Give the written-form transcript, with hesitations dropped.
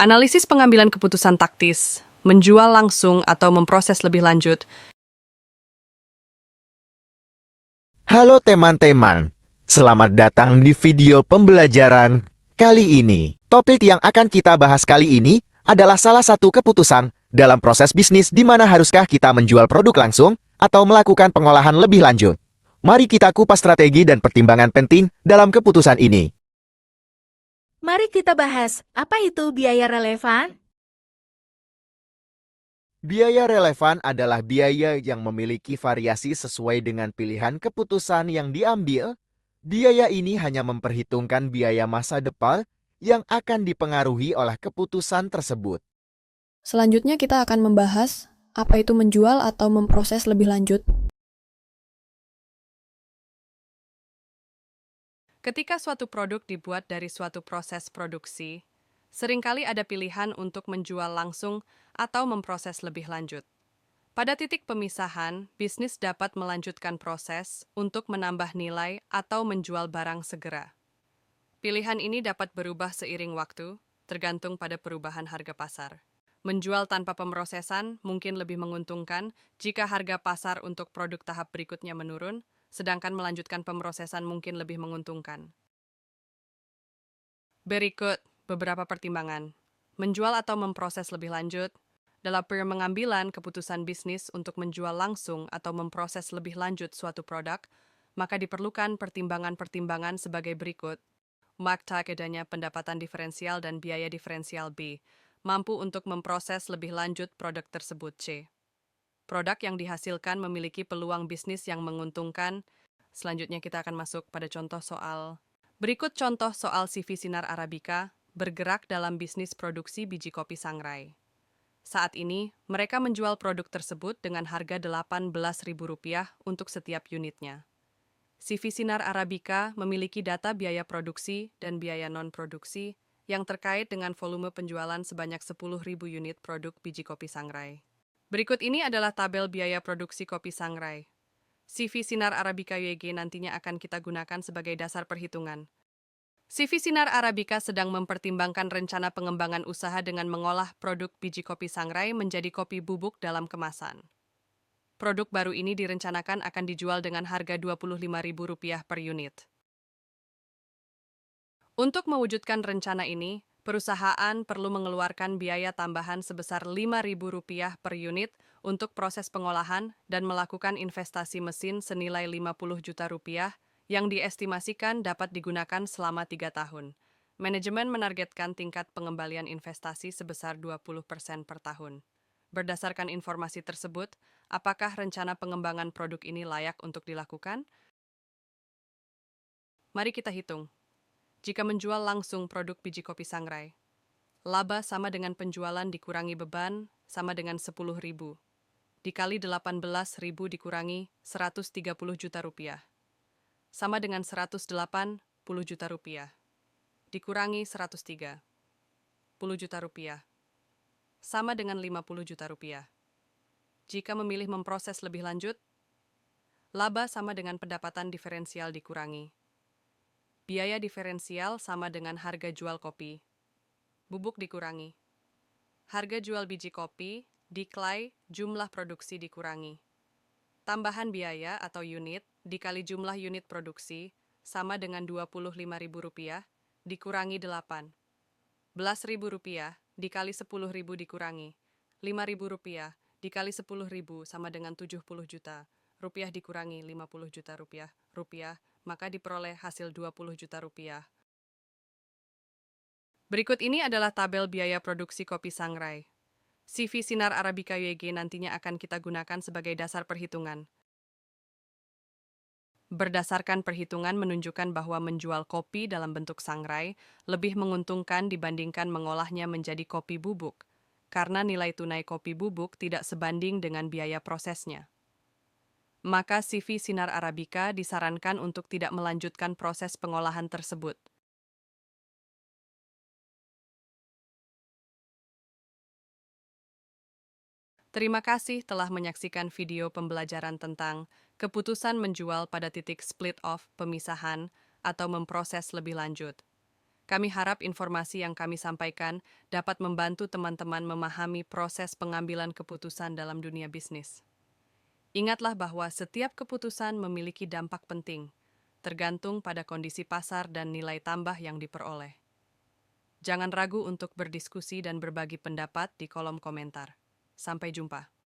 Analisis pengambilan keputusan taktis, menjual langsung atau memproses lebih lanjut. Halo teman-teman, selamat datang di video pembelajaran kali ini. Topik yang akan kita bahas kali ini adalah salah satu keputusan dalam proses bisnis di mana haruskah kita menjual produk langsung atau melakukan pengolahan lebih lanjut. Mari kita kupas strategi dan pertimbangan penting dalam keputusan ini. Mari kita bahas, apa itu biaya relevan? Biaya relevan adalah biaya yang memiliki variasi sesuai dengan pilihan keputusan yang diambil. Biaya ini hanya memperhitungkan biaya masa depan yang akan dipengaruhi oleh keputusan tersebut. Selanjutnya kita akan membahas apa itu menjual atau memproses lebih lanjut. Ketika suatu produk dibuat dari suatu proses produksi, seringkali ada pilihan untuk menjual langsung atau memproses lebih lanjut. Pada titik pemisahan, bisnis dapat melanjutkan proses untuk menambah nilai atau menjual barang segera. Pilihan ini dapat berubah seiring waktu, tergantung pada perubahan harga pasar. Menjual tanpa pemrosesan mungkin lebih menguntungkan jika harga pasar untuk produk tahap berikutnya menurun, sedangkan melanjutkan pemrosesan mungkin lebih menguntungkan. Berikut beberapa pertimbangan. Menjual atau memproses lebih lanjut. Dalam pengambilan keputusan bisnis untuk menjual langsung atau memproses lebih lanjut suatu produk, maka diperlukan pertimbangan-pertimbangan sebagai berikut. Fakta adanya pendapatan diferensial dan biaya diferensial B, mampu untuk memproses lebih lanjut produk tersebut C. Produk yang dihasilkan memiliki peluang bisnis yang menguntungkan. Selanjutnya kita akan masuk pada contoh soal. Berikut contoh soal CV Sinar Arabica bergerak dalam bisnis produksi biji kopi sangrai. Saat ini, mereka menjual produk tersebut dengan harga Rp18.000 untuk setiap unitnya. CV Sinar Arabica memiliki data biaya produksi dan biaya non-produksi yang terkait dengan volume penjualan sebanyak 10.000 unit produk biji kopi sangrai. Berikut ini adalah tabel biaya produksi kopi sangrai. CV Sinar Arabica YG nantinya akan kita gunakan sebagai dasar perhitungan. CV Sinar Arabica sedang mempertimbangkan rencana pengembangan usaha dengan mengolah produk biji kopi sangrai menjadi kopi bubuk dalam kemasan. Produk baru ini direncanakan akan dijual dengan harga Rp25.000 per unit. Untuk mewujudkan rencana ini, perusahaan perlu mengeluarkan biaya tambahan sebesar Rp5.000 per unit untuk proses pengolahan dan melakukan investasi mesin senilai Rp50 juta yang diestimasikan dapat digunakan selama 3 tahun. Manajemen menargetkan tingkat pengembalian investasi sebesar 20% per tahun. Berdasarkan informasi tersebut, apakah rencana pengembangan produk ini layak untuk dilakukan? Mari kita hitung. Jika menjual langsung produk biji kopi sangrai, laba sama dengan penjualan dikurangi beban sama dengan 10.000. Dikali 18.000 dikurangi 130 juta rupiah. Sama dengan 180 juta rupiah. Dikurangi 103. 10 juta rupiah. Sama dengan 50 juta rupiah. Jika memilih memproses lebih lanjut, laba sama dengan pendapatan diferensial dikurangi. Biaya diferensial sama dengan harga jual kopi. Bubuk dikurangi. Harga jual biji kopi, dikali jumlah produksi dikurangi. Tambahan biaya atau unit dikali jumlah unit produksi sama dengan Rp25.000 dikurangi 8. Rp11.000 dikali 10.000 dikurangi. Rp5.000 dikali 10.000 sama dengan 70 juta. Rupiah dikurangi 50 juta rupiah, maka diperoleh hasil 20 juta rupiah. Berikut ini adalah tabel biaya produksi kopi sangrai. CV Sinar Arabica YG nantinya akan kita gunakan sebagai dasar perhitungan. Berdasarkan perhitungan menunjukkan bahwa menjual kopi dalam bentuk sangrai lebih menguntungkan dibandingkan mengolahnya menjadi kopi bubuk, karena nilai tunai kopi bubuk tidak sebanding dengan biaya prosesnya. Maka CV Sinar Arabica disarankan untuk tidak melanjutkan proses pengolahan tersebut. Terima kasih telah menyaksikan video pembelajaran tentang keputusan menjual pada titik split off pemisahan atau memproses lebih lanjut. Kami harap informasi yang kami sampaikan dapat membantu teman-teman memahami proses pengambilan keputusan dalam dunia bisnis. Ingatlah bahwa setiap keputusan memiliki dampak penting, tergantung pada kondisi pasar dan nilai tambah yang diperoleh. Jangan ragu untuk berdiskusi dan berbagi pendapat di kolom komentar. Sampai jumpa.